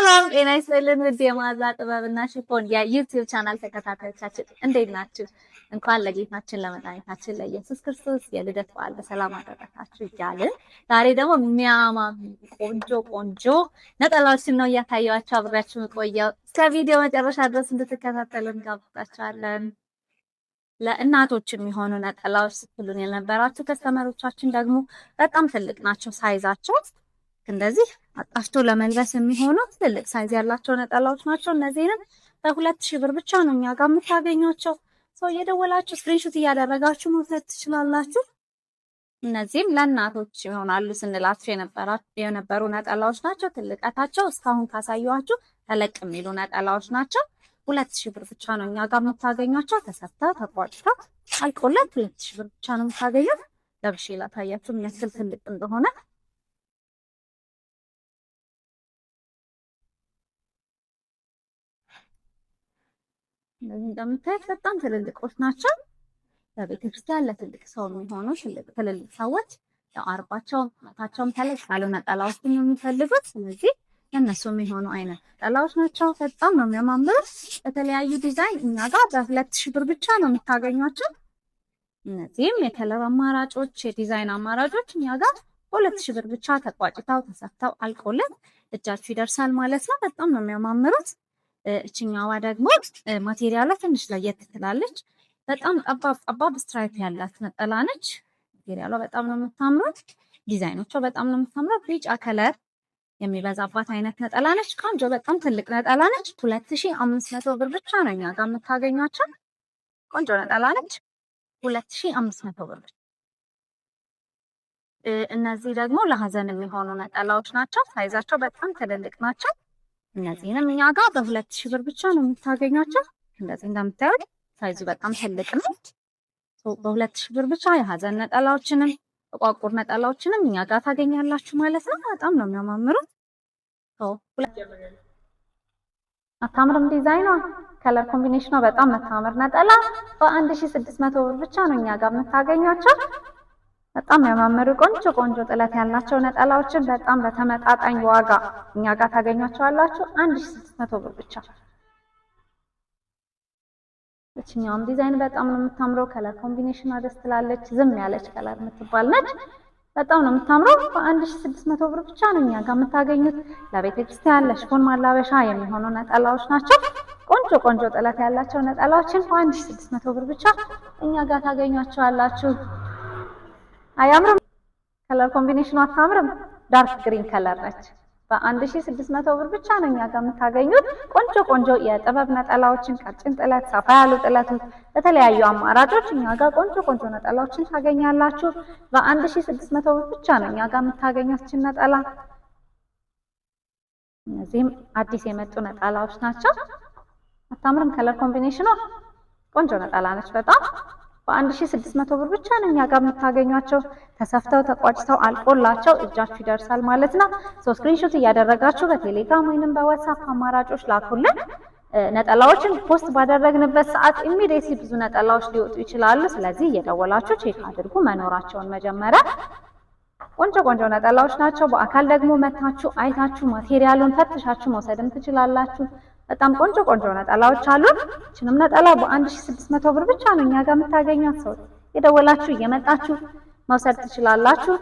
ሰላም ጤና ይስጥልን ውድ የመዓዛ ጥበብና ሽፎን የዩቲዩብ ቻናል ተከታታዮቻችን እንዴት ናችሁ? እንኳን ለጌታችን ለመድኃኒታችን ለኢየሱስ ክርስቶስ የልደት በዓል በሰላም አደረሳችሁ እያልን ዛሬ ደግሞ ቆንጆ ቆንጆ ነጠላዎችን ነው እያሳየኋችሁ አብሬያችሁ የምቆየው። እስከ ቪዲዮ መጨረሻ ድረስ እንድትከታተሉ እንጋብዛችኋለን። ለእናቶች የሚሆኑ ነጠላዎች ስትሉን የነበራችሁ ከስተመሮቻችን ደግሞ በጣም ትልቅ ናቸው ሳይዛቸው እንደዚህ አጣፍቶ ለመልበስ የሚሆኑ ትልቅ ሳይዝ ያላቸው ነጠላዎች ናቸው። እነዚህንም በ2000 ብር ብቻ ነው እኛ ጋር የምታገኟቸው። ሰው እየደወላችሁ ስክሪንሾት እያደረጋችሁ መውሰድ ትችላላችሁ። እነዚህም ለእናቶች ይሆናሉ ስንላችሁ የነበሩ ነጠላዎች ናቸው። ትልቀታቸው እስካሁን ካሳየኋችሁ ተለቅ የሚሉ ነጠላዎች ናቸው። 2000 ብር ብቻ ነው እኛ ጋር የምታገኟቸው። ተሰፍተው ተቋጭተው አልቆለት 2000 ብር ብቻ ነው የምታገኙት። ለብሼ ላሳያችሁ ምን ያክል ትልቅ እንደሆነ። እነዚህ እንደምታዩት በጣም ትልልቆች ናቸው። ለቤተ ክርስቲያን ለትልቅ ሰው የሚሆኑ ትልልቅ ሰዎች አርባቸውም መታቸውም ተለቅ ያሉ ነጠላዎች ነው የሚፈልጉት። ስለዚህ ለእነሱ የሚሆኑ አይነት ነጠላዎች ናቸው። በጣም ነው የሚያማምሩት። በተለያዩ ዲዛይን እኛ ጋር በ2000 ብር ብቻ ነው የምታገኟቸው። እነዚህም የከለር አማራጮች የዲዛይን አማራጮች እኛ ጋር በ2000 ብር ብቻ ተቋጭተው ተሰፍተው አልቆለት እጃችሁ ይደርሳል ማለት ነው። በጣም ነው የሚያማምሩት። እችኛዋ ደግሞ ማቴሪያሏ ትንሽ ለየት ትላለች። በጣም ጠባብ ስትራይፕ ያላት ነጠላ ነች። ማቴሪያሏ በጣም ነው የምታምሩት። ዲዛይኖቿ በጣም ነው የምታምሩት። ቢጫ ከለር የሚበዛባት አይነት ነጠላ ነች። ቆንጆ በጣም ትልቅ ነጠላ ነች። 2500 ብር ብቻ ነው እኛ ጋር የምታገኟቸው። ቆንጆ ነጠላ ነች። 2500 ብር። እነዚህ ደግሞ ለሀዘን የሚሆኑ ነጠላዎች ናቸው። ሳይዛቸው በጣም ትልልቅ ናቸው። እነዚህንም እኛ ጋር በ2000 ብር ብቻ ነው የምታገኟቸው። እንደዚህ እንደምታዩት ሳይዙ በጣም ትልቅ ነው። በ2000 ብር ብቻ የሀዘን ነጠላዎችንም ጥቋቁር ነጠላዎችንም እኛ ጋር ታገኛላችሁ ማለት ነው። በጣም ነው የሚያማምሩት። አታምርም? ዲዛይኗ ከለር ኮምቢኔሽኗ በጣም መታመር ነጠላ በ1600 ብር ብቻ ነው እኛ ጋር የምታገኟቸው። በጣም የሚያማምሩ ቆንጆ ጥለት ያላቸው ነጠላዎችን በጣም በተመጣጣኝ ዋጋ እኛ ጋር ታገኟቸዋላችሁ። 1600 ብር ብቻ። እችኛውም ዲዛይን በጣም ነው የምታምረው። ከለር ኮምቢኔሽኗ ደስ ትላለች። ዝም ያለች ከለር የምትባል ነች። በጣም ነው የምታምረው። በ1600 ብር ብቻ ነው እኛ ጋር የምታገኙት። ለቤተ ክርስቲያን ለሽፎን ማላበሻ የሚሆኑ ነጠላዎች ናቸው። ቆንጆ ጥለት ያላቸው ነጠላዎችን በ1600 ብር ብቻ እኛ ጋር ታገኟቸዋላችሁ። አያምርም? ከለር ኮምቢኔሽኑ አታምርም? ዳርክ ግሪን ከለር ነች። በ1600 ብር ብቻ ነው እኛ ጋር የምታገኙት። ቆንጆ የጥበብ ነጠላዎችን ቀጭን ጥለት፣ ሰፋ ያሉ ጥለቶች በተለያዩ አማራጮች እኛ ጋር ቆንጆ ነጠላዎችን ታገኛላችሁ። በ1600 ብር ብቻ ነው እኛ ጋር የምታገኙት ነጠላ። እነዚህም አዲስ የመጡ ነጠላዎች ናቸው። አታምርም? ከለር ኮምቢኔሽኑ ቆንጆ ነጠላ ነች በጣም። በ1600 ብር ብቻ ነው እኛ ጋር የምታገኟቸው። ተሰፍተው ተቋጭተው አልቆላቸው እጃችሁ ይደርሳል ማለት ነው። ስክሪንሾት እያደረጋችሁ በቴሌግራም ወይንም በዋትስአፕ አማራጮች ላኩልን። ነጠላዎችን ፖስት ባደረግንበት ሰዓት ኢሚዲየትሊ ብዙ ነጠላዎች ሊወጡ ይችላሉ። ስለዚህ እየደወላችሁ ቼክ አድርጉ መኖራቸውን መጀመሪያ። ቆንጆ ነጠላዎች ናቸው። በአካል ደግሞ መታችሁ አይታችሁ ማቴሪያሉን ፈትሻችሁ መውሰድም ትችላላችሁ። በጣም ቆንጆ ነጠላዎች አሉ። እችንም ነጠላ በ1600 ብር ብቻ ነው እኛ ጋር የምታገኙት። ሰው የደወላችሁ እየመጣችሁ መውሰድ ትችላላችሁ።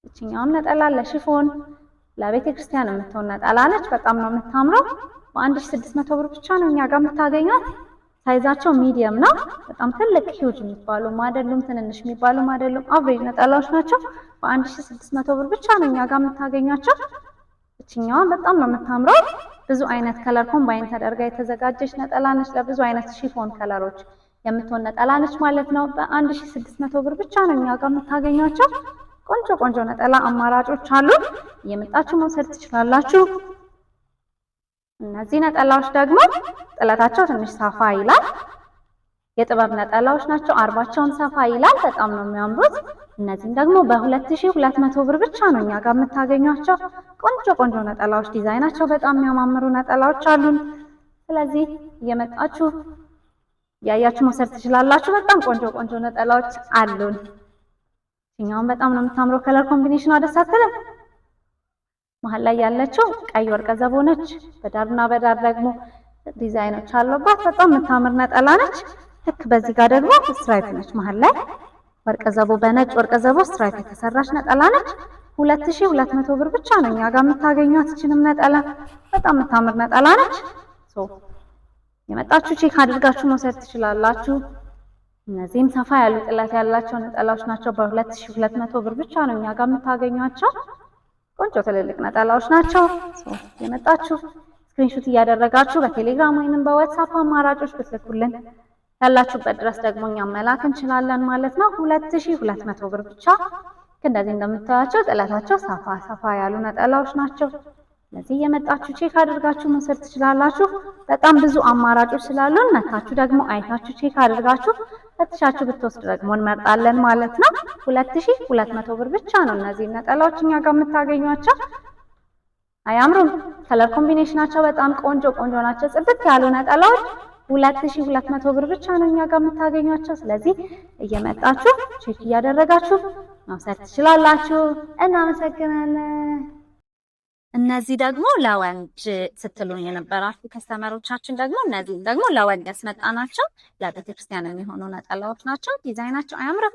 እችኛውም ነጠላ ለሽፎን ለቤተ ክርስቲያን የምትሆን ነጠላ ነች። በጣም ነው የምታምረው። በ1600 ብር ብቻ ነው እኛ ጋር የምታገኙት። ሳይዛቸው ሚዲየም ነው። በጣም ትልቅ ሂውጅ የሚባሉ አይደሉም፣ ትንንሽ የሚባሉ አይደሉም። አቨሬጅ ነጠላዎች ናቸው። በ1600 ብር ብቻ ነው እኛ ጋር የምታገኟቸው። እችኛዋን በጣም ነው የምታምረው። ብዙ አይነት ከለር ኮምባይን ተደርጋ የተዘጋጀች ነጠላ ነች። ለብዙ አይነት ሺፎን ከለሮች የምትሆን ነጠላ ነች ማለት ነው። በ1600 ብር ብቻ ነው እኛ ጋር የምታገኟቸው። ቆንጆ ነጠላ አማራጮች አሉ። እየመጣችሁ መውሰድ ትችላላችሁ። እነዚህ ነጠላዎች ደግሞ ጥለታቸው ትንሽ ሰፋ ይላል። የጥበብ ነጠላዎች ናቸው። አርባቸውም ሰፋ ይላል። በጣም ነው የሚያምሩት። እነዚህም ደግሞ በ2200 ብር ብቻ ነው እኛ ጋር የምታገኟቸው። ቆንጆ ነጠላዎች ዲዛይናቸው በጣም የሚያማምሩ ነጠላዎች አሉን። ስለዚህ እየመጣችሁ ያያችሁ መውሰድ ትችላላችሁ። በጣም ቆንጆ ነጠላዎች አሉን። እኛውን በጣም ነው የምታምረው። ከለር ኮምቢኔሽኗ ደስ አትልም? መሀል ላይ ያለችው ቀይ ወርቀ ዘቦ ነች። በዳርና በዳር ደግሞ ዲዛይኖች አሉባት። በጣም የምታምር ነጠላ ነች። ልክ በዚህ ጋር ደግሞ ስትራይፕ ነች። መሀል ላይ ወርቀ ዘቦ በነጭ ወርቀ ዘቦ ስትራይፕ የተሰራች ነጠላ ነች። 2200 ብር ብቻ ነው እኛ ጋር የምታገኟት። እችንም ነጠላ በጣም የምታምር ነጠላ ነች። የመጣችሁ ቼክ አድርጋችሁ መውሰድ ትችላላችሁ። እነዚህም ሰፋ ያሉ ጥለት ያላቸው ነጠላዎች ናቸው። በ2200 ብር ብቻ ነው እኛ ጋር የምታገኟቸው። ቆንጆ ትልልቅ ነጠላዎች ናቸው። የመጣችሁ ስክሪንሾት እያደረጋችሁ በቴሌግራም ወይንም በዋትስአፕ አማራጮች ብትልኩልን ያላችሁበት ድረስ ደግሞ እኛ መላክ እንችላለን ማለት ነው። 2200 ብር ብቻ። እንደዚህ እንደምታያቸው ጥለታቸው ሰፋ ሰፋ ያሉ ነጠላዎች ናቸው። ስለዚህ የመጣችሁ ቼክ አድርጋችሁ መውሰድ ትችላላችሁ። በጣም ብዙ አማራጮች ስላሉን መታችሁ ደግሞ አይታችሁ ቼክ አድርጋችሁ ፈትሻችሁ ብትወስዱ ደግሞ እንመርጣለን ማለት ነው። 2200 ብር ብቻ ነው እነዚህ ነጠላዎች እኛ ጋር የምታገኟቸው። አያምሩም? ከለር ኮምቢኔሽናቸው በጣም ቆንጆ ቆንጆ ናቸው። ጽድት ያሉ ነጠላዎች 2200 ብር ብቻ ነው እኛ ጋር የምታገኟቸው። ስለዚህ እየመጣችሁ ቼክ እያደረጋችሁ መውሰድ ትችላላችሁ። እናመሰግናለን። እነዚህ ደግሞ ለወንድ ስትሉን የነበራችሁ ከስተመሮቻችን ደግሞ እነዚህ ደግሞ ለወንድ ያስመጣናቸው ለቤተክርስቲያን የሚሆኑ ነጠላዎች ናቸው። ዲዛይናቸው አያምርም?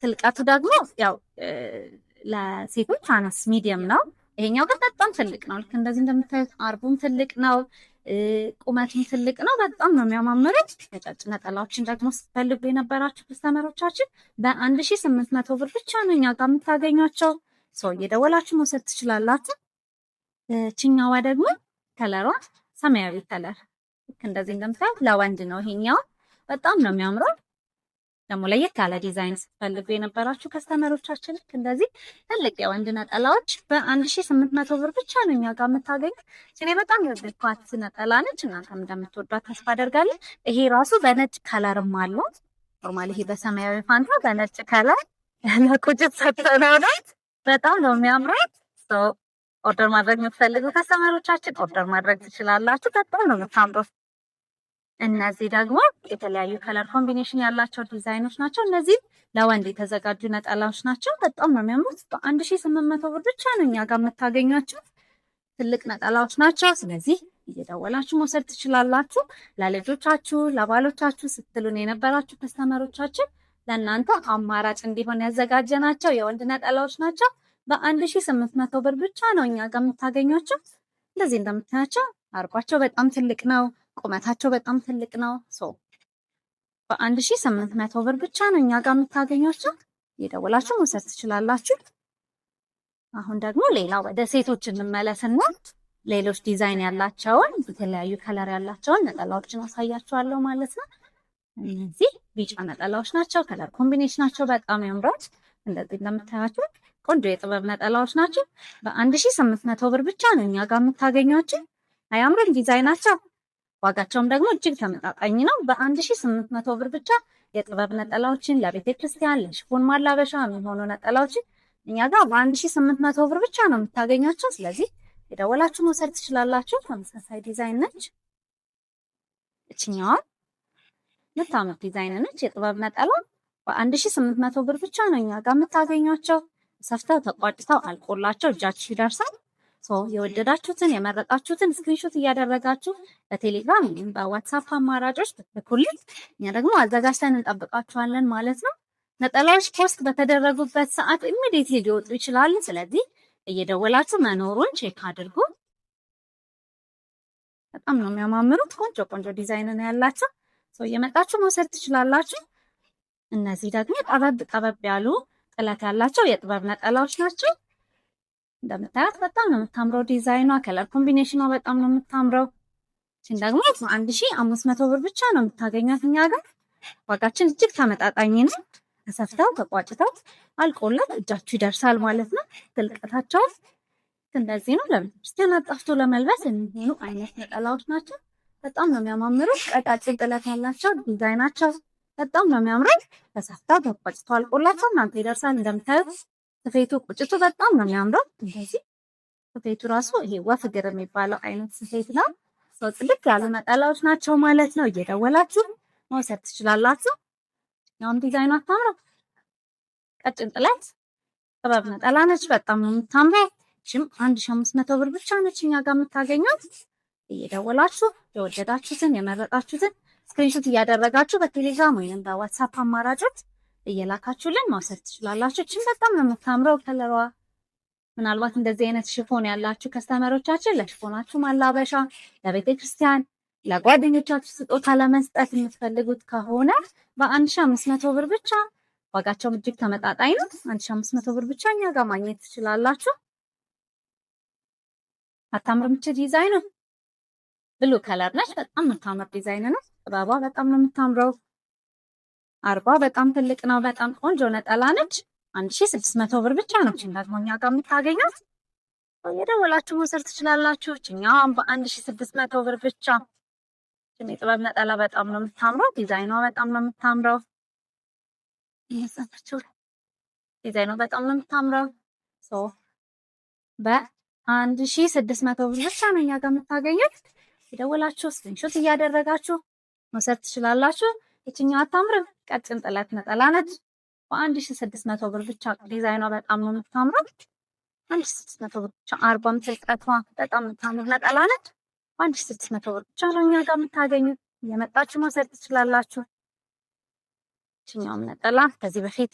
ትልቀቱ ደግሞ ያው ለሴቶች አነስ ሚዲየም ነው። ይሄኛው ግን በጣም ትልቅ ነው። ልክ እንደዚህ እንደምታዩት አርቡም ትልቅ ነው፣ ቁመቱም ትልቅ ነው። በጣም ነው የሚያማምሩት። ነጫጭ ነጠላዎችን ደግሞ ስትፈልጉ የነበራችሁ ከስተመሮቻችን በ1800 ብር ብቻ ነው እኛ ጋር የምታገኟቸው። እየደወላችሁ መውሰድ ትችላላችሁ። ችኛዋ ደግሞ ከለሯ ሰማያዊ ከለር ልክ እንደዚህ እንደምታዩት ለወንድ ነው። ይሄኛው በጣም ነው የሚያምረው። ደግሞ ለየት ያለ ዲዛይን ስትፈልጉ የነበራችሁ ከስተመሮቻችን ልክ እንደዚህ ትልቅ የወንድ ነጠላዎች በ1800 ብር ብቻ ነው እኛ ጋር የምታገኙት። እኔ በጣም የወደድኳት ነጠላ ነች። እናንተም እንደምትወዷት ተስፋ አደርጋለሁ። ይሄ ራሱ በነጭ ከለርም አለው። ኖርማሊ ይሄ በሰማያዊ ፋንታ በነጭ ከለር ለቁጭት ሰጥተናል። በጣም ነው የሚያምረው። ኦርደር ማድረግ የምትፈልጉ ከስተመሮቻችን ኦርደር ማድረግ ትችላላችሁ። በጣም ነው የምታምሩት። እነዚህ ደግሞ የተለያዩ ከለር ኮምቢኔሽን ያላቸው ዲዛይኖች ናቸው። እነዚህ ለወንድ የተዘጋጁ ነጠላዎች ናቸው። በጣም ነው የሚያምሩት። በ1800 ብር ብቻ ነው እኛ ጋር የምታገኟቸው። ትልቅ ነጠላዎች ናቸው። ስለዚህ እየደወላችሁ መውሰድ ትችላላችሁ። ለልጆቻችሁ ለባሎቻችሁ ስትሉን የነበራችሁ ከስተመሮቻችን ለእናንተ አማራጭ እንዲሆን ያዘጋጀናቸው የወንድ ነጠላዎች ናቸው። በ1800 ብር ብቻ ነው እኛ ጋር የምታገኟቸው። እንደዚህ እንደምታያቸው አርባቸው በጣም ትልቅ ነው። ቁመታቸው በጣም ትልቅ ነው። በ1800 ብር ብቻ ነው እኛ ጋር የምታገኟቸው። እየደወላችሁ መውሰድ ትችላላችሁ። አሁን ደግሞ ሌላ ወደ ሴቶች እንመለስና ሌሎች ዲዛይን ያላቸውን የተለያዩ ከለር ያላቸውን ነጠላዎችን አሳያችኋለሁ ማለት ነው። እነዚህ ቢጫ ነጠላዎች ናቸው። ከለር ኮምቢኔሽናቸው በጣም ያምራል። እንደዚህ እንደምታያቸው ቆንጆ የጥበብ ነጠላዎች ናቸው። በ1800 ብር ብቻ ነው እኛ ጋር የምታገኟቸው። አያምርም ዲዛይናቸው? ዋጋቸውም ደግሞ እጅግ ተመጣጣኝ ነው። በ1800 ብር ብቻ የጥበብ ነጠላዎችን ለቤተ ክርስቲያን ለሽፎን ማላበሻ የሚሆኑ ነጠላዎችን እኛ ጋር በ1800 ብር ብቻ ነው የምታገኟቸው። ስለዚህ የደወላችሁ መውሰድ ትችላላችሁ። ተመሳሳይ ዲዛይን ነች። እችኛዋ የምታምር ዲዛይን ነች። የጥበብ ነጠላ በ1800 ብር ብቻ ነው እኛ ጋር የምታገኟቸው። ሰፍተው ተቋጭተው አልቆላቸው እጃችሁ ይደርሳል። የወደዳችሁትን የመረጣችሁትን ስክሪንሾት እያደረጋችሁ በቴሌግራም ወይም በዋትስአፕ አማራጮች ብትልኩልን እኛ ደግሞ አዘጋጅተን እንጠብቃችኋለን ማለት ነው። ነጠላዎች ፖስት በተደረጉበት ሰዓት ኢሚዲየትሊ ሊወጡ ይችላሉ። ስለዚህ እየደወላችሁ መኖሩን ቼክ አድርጉ። በጣም ነው የሚያማምሩት። ቆንጆ ቆንጆ ዲዛይን ነው ያላቸው። እየመጣችሁ መውሰድ ትችላላችሁ። እነዚህ ደግሞ ጠበብ ያሉ ጥለት ያላቸው የጥበብ ነጠላዎች ናቸው። እንደምታያት በጣም ነው የምታምረው ዲዛይኗ። ከለር ኮምቢኔሽኗ በጣም ነው የምታምረው። እቺን ደግሞ 1500 ብር ብቻ ነው የምታገኛት እኛ ጋር። ዋጋችን እጅግ ተመጣጣኝ ነው። ተሰፍተው ተቋጭተው አልቆላት እጃችሁ ይደርሳል ማለት ነው። ጥልቀታቸው እንደዚህ ነው። ለቤተክርስቲያን አጣፍቶ ለመልበስ የሚሆኑ አይነት ነጠላዎች ናቸው። በጣም ነው የሚያማምሩት። ቀጫጭን ጥለት ያላቸው ዲዛይናቸው በጣም ነው የሚያምረው። ተሰፍተው ተቋጭተው አልቆላቸው እናንተ ይደርሳል። እንደምታዩት ስፌቱ ቁጭቱ በጣም ነው የሚያምረው። እንደዚህ ስፌቱ ራሱ ይሄ ወፍ እግር የሚባለው አይነት ስፌት ነው። ጽድቅ ያሉ ነጠላዎች ናቸው ማለት ነው። እየደወላችሁ መውሰድ ትችላላችሁ። ያውም ዲዛይኑ አታምረው። ቀጭን ጥለት ጥበብ ነጠላ ነች። በጣም ነው የምታምረው። እቺም 1500 ብር ብቻ ነች እኛ ጋር የምታገኙት። እየደወላችሁ የወደዳችሁትን የመረጣችሁትን ስክሪንሾት እያደረጋችሁ በቴሌግራም ወይንም በዋትስአፕ አማራጮች እየላካችሁልን መውሰድ ትችላላችሁ። እቺም በጣም ነው የምታምረው ከለሯ። ምናልባት እንደዚህ አይነት ሽፎን ያላችሁ ከስተመሮቻችን ለሽፎናችሁ ማላበሻ፣ ለቤተ ክርስቲያን፣ ለጓደኞቻችሁ ስጦታ ለመስጠት የምትፈልጉት ከሆነ በ1500 ብር ብቻ ዋጋቸው እጅግ ተመጣጣኝ ነው። 1500 ብር ብቻ እኛ ጋር ማግኘት ትችላላችሁ። አታምርም? እቺ ዲዛይን ነው ብሉ ከለር ነች። በጣም የምታምር ዲዛይን ነው። ጥበቧ በጣም ነው የምታምረው። አርባ በጣም ትልቅ ነው። በጣም ቆንጆ ነጠላ ነች። 1600 ብር ብቻ ነው ደግሞ እኛ ጋር የምታገኙት። የደወላችሁ መውሰድ ትችላላችሁ። እኛም በ1600 ብር ብቻ። የጥበብ ነጠላ በጣም ነው የምታምረው። ዲዛይኗ በጣም ነው የምታምረው። ዲዛይኗ በጣም ነው የምታምረው። በ1600 ብር ብቻ ነው እኛ ጋር የምታገኙት። የደወላችሁ ስክሪንሾት እያደረጋችሁ መውሰድ ትችላላችሁ። እቺኛው አታምርም? ቀጭን ጥለት ነጠላ ነች። በ1600 ብር ብቻ። ዲዛይኗ በጣም ነው የምታምረው። 1600 ብር ብቻ። 40 ትልቀቷ በጣም የምታምር ነጠላ ነች። በ1600 ብር ብቻ ነው እኛ ጋር የምታገኙት። እየመጣችሁ መውሰድ ትችላላችሁ። እቺኛውም ነጠላ ከዚህ በፊት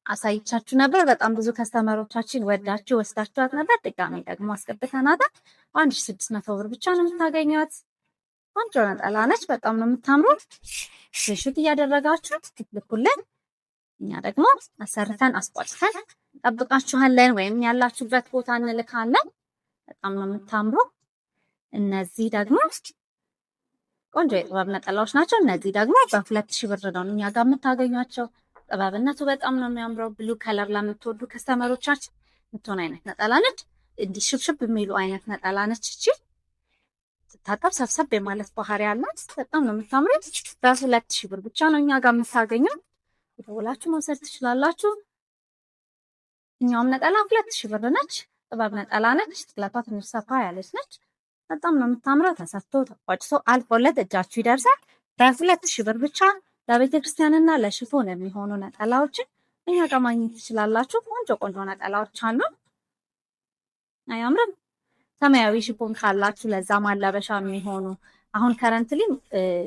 አሳይቻችሁ ነበር። በጣም ብዙ ከስተመሮቻችን ወዳችሁ ወስዳችኋት ነበር። ድጋሜ ደግሞ አስገብተናታል። 1600 ብር ብቻ ነው የምታገኙት። ቆንጆ ነጠላ ነች። በጣም ነው የምታምረው። ሽት እያደረጋችሁ ትልኩልን። እኛ ደግሞ አሰርተን አስቋጭተን ጠብቃችኋለን፣ ወይም ያላችሁበት ቦታ እንልካለን። በጣም ነው የምታምረው። እነዚህ ደግሞ ቆንጆ የጥበብ ነጠላዎች ናቸው። እነዚህ ደግሞ በ2000 ብር ነው እኛ ጋር የምታገኟቸው። ጥበብነቱ በጣም ነው የሚያምረው። ብሉ ከለር ለምትወዱ ከስተመሮቻችን የምትሆን አይነት ነጠላ ነች። እንዲህ ሽብሽብ የሚሉ አይነት ነጠላ ነች። እቺ ስታጠብ ሰብሰብ የማለት ባህሪ ያላት በጣም ነው የምታምረው። በ2000 ብር ብቻ ነው እኛ ጋር የምታገኘው። ደውላችሁ መውሰድ ትችላላችሁ። እኛውም ነጠላ 2000 ብር ነች። ጥበብ ነጠላ ነች። ጥለቷ ትንሽ ሰፋ ያለች ነች። በጣም ነው የምታምረው። ተሰፍቶ ተቋጭቶ አልቆለት እጃችሁ ይደርሳል። በ2000 ብር ብቻ ለቤተ ክርስቲያንና ለሽፎን የሚሆኑ ነጠላዎችን እኛ ጋር ማግኘት ትችላላችሁ። ቆንጆ ቆንጆ ነጠላዎች አሉ። አያምርም? ሰማያዊ ሽፎን ካላችሁ ለዛ ማላበሻ የሚሆኑ አሁን ከረንትሊ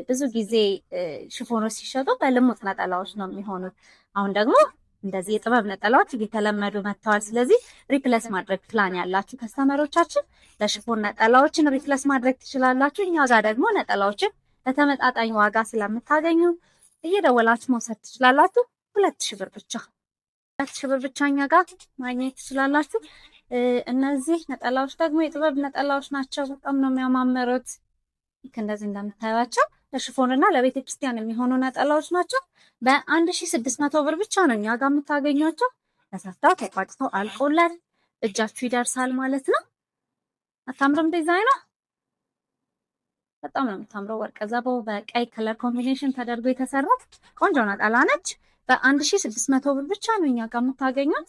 ብዙ ጊዜ ሽፎኖች ሲሸጡ በልሙጥ ነጠላዎች ነው የሚሆኑት። አሁን ደግሞ እንደዚህ የጥበብ ነጠላዎች እየተለመዱ መጥተዋል። ስለዚህ ሪፕለስ ማድረግ ፕላን ያላችሁ ከስተመሮቻችን ለሽፎን ነጠላዎችን ሪፕለስ ማድረግ ትችላላችሁ። እኛ ጋር ደግሞ ነጠላዎችን በተመጣጣኝ ዋጋ ስለምታገኙ እየደወላችሁ መውሰድ ትችላላችሁ። 2000 ብር ብቻ 2000 ብር ብቻ እኛ ጋር ማግኘት ትችላላችሁ። እነዚህ ነጠላዎች ደግሞ የጥበብ ነጠላዎች ናቸው። በጣም ነው የሚያማምሩት። ልክ እንደዚህ እንደምታዩቸው ለሽፎንና ለቤተ ክርስቲያን የሚሆኑ ነጠላዎች ናቸው። በ1600 ብር ብቻ ነው እኛ ጋር የምታገኟቸው። ተሰፍተው ተቋጭተው አልቆለት እጃችሁ ይደርሳል ማለት ነው። አታምርም? ዲዛይኗ በጣም ነው የምታምረው። ወርቀ ዘቦ በቀይ ከለር ኮምቢኔሽን ተደርጎ የተሰራች ቆንጆ ነጠላ ነች። በ1600 ብር ብቻ ነው እኛ ጋር የምታገኙት።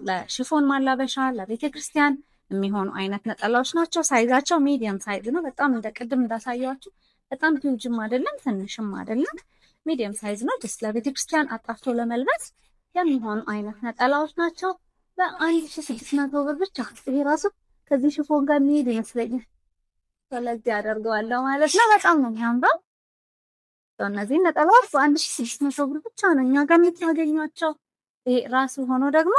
ለሽፎን ማላበሻ ለቤተ ክርስቲያን የሚሆኑ አይነት ነጠላዎች ናቸው። ሳይዛቸው ሚዲየም ሳይዝ ነው። በጣም እንደ ቅድም እንዳሳየዋችሁ በጣም ሂውጅም አይደለም ትንሽም አይደለም፣ ሚዲየም ሳይዝ ነው። ደስ ለቤተ ክርስቲያን አጣፍቶ ለመልበስ የሚሆኑ አይነት ነጠላዎች ናቸው። በ1600 ብር ብቻ። ይሄ ራሱ ከዚህ ሽፎን ጋር የሚሄድ ይመስለኛል። ስለዚህ አደርገዋለሁ ማለት ነው። በጣም ነው የሚያምረው። እነዚህ ነጠላዎች በ1600 ብር ብቻ ነው እኛ ጋር የምታገኟቸው። ይሄ ራሱ ሆኖ ደግሞ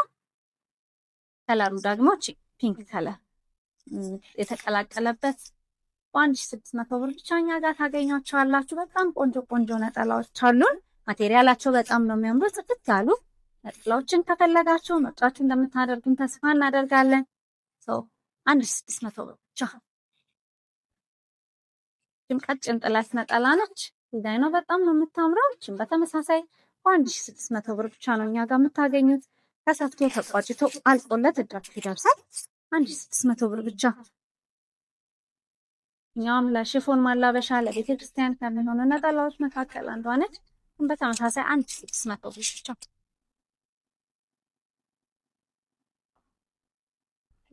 ከለሩ ደግሞ ፒንክ ከለር የተቀላቀለበት በ1600 ብር ብቻ እኛ ጋር ታገኟቸዋላችሁ። በጣም ቆንጆ ቆንጆ ነጠላዎች አሉን። ማቴሪያላቸው በጣም ነው የሚያምሩ። ጽድት ያሉ ነጠላዎችን ከፈለጋችሁ ምርጫችሁ እንደምታደርጉን ተስፋ እናደርጋለን። 1600 ብር ብቻ። ቀጭን ጥለት ነጠላ ነች። ዲዛይኗ በጣም ነው የምታምረው። እቺም በተመሳሳይ በ1600 ብር ብቻ ነው እኛ ጋር የምታገኙት። ተሰፍቶ ተቋጭቶ አልቆለት እጃችሁ ይደርሳል። 1600 ብር ብቻ። እኛም ለሽፎን ማላበሻ ለቤተ ክርስቲያን ከሚሆኑ ነጠላዎች መካከል አንዷ ነች። በተመሳሳይ 1600 ብር ብቻ።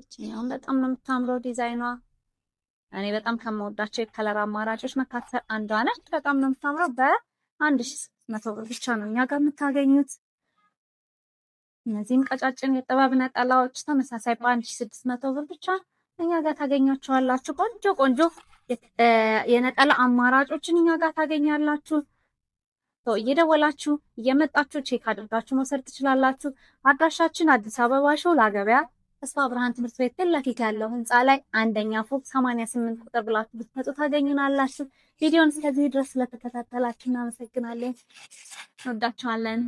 እቺኛም በጣም ነው የምታምረው ዲዛይኗ። እኔ በጣም ከመወዳቸው የከለር አማራጮች መካከል አንዷ ነች። በጣም ነው የምታምረው። በ1600 ብር ብቻ ነው እኛ ጋር የምታገኙት። እነዚህም ቀጫጭን የጥበብ ነጠላዎች ተመሳሳይ በ1600 ብር ብቻ እኛ ጋር ታገኛቸዋላችሁ። ቆንጆ ቆንጆ የነጠላ አማራጮችን እኛ ጋር ታገኛላችሁ። እየደወላችሁ እየመጣችሁ ቼክ አድርጋችሁ መውሰድ ትችላላችሁ። አድራሻችን አዲስ አበባ ሾላ ገበያ ተስፋ ብርሃን ትምህርት ቤት ፊት ለፊት ያለው ህንፃ ላይ አንደኛ ፎቅ 88 ቁጥር ብላችሁ ብትመጡ ታገኙናላችሁ። ቪዲዮን እስከዚህ ድረስ ስለተከታተላችሁ እናመሰግናለን። እንወዳችኋለን።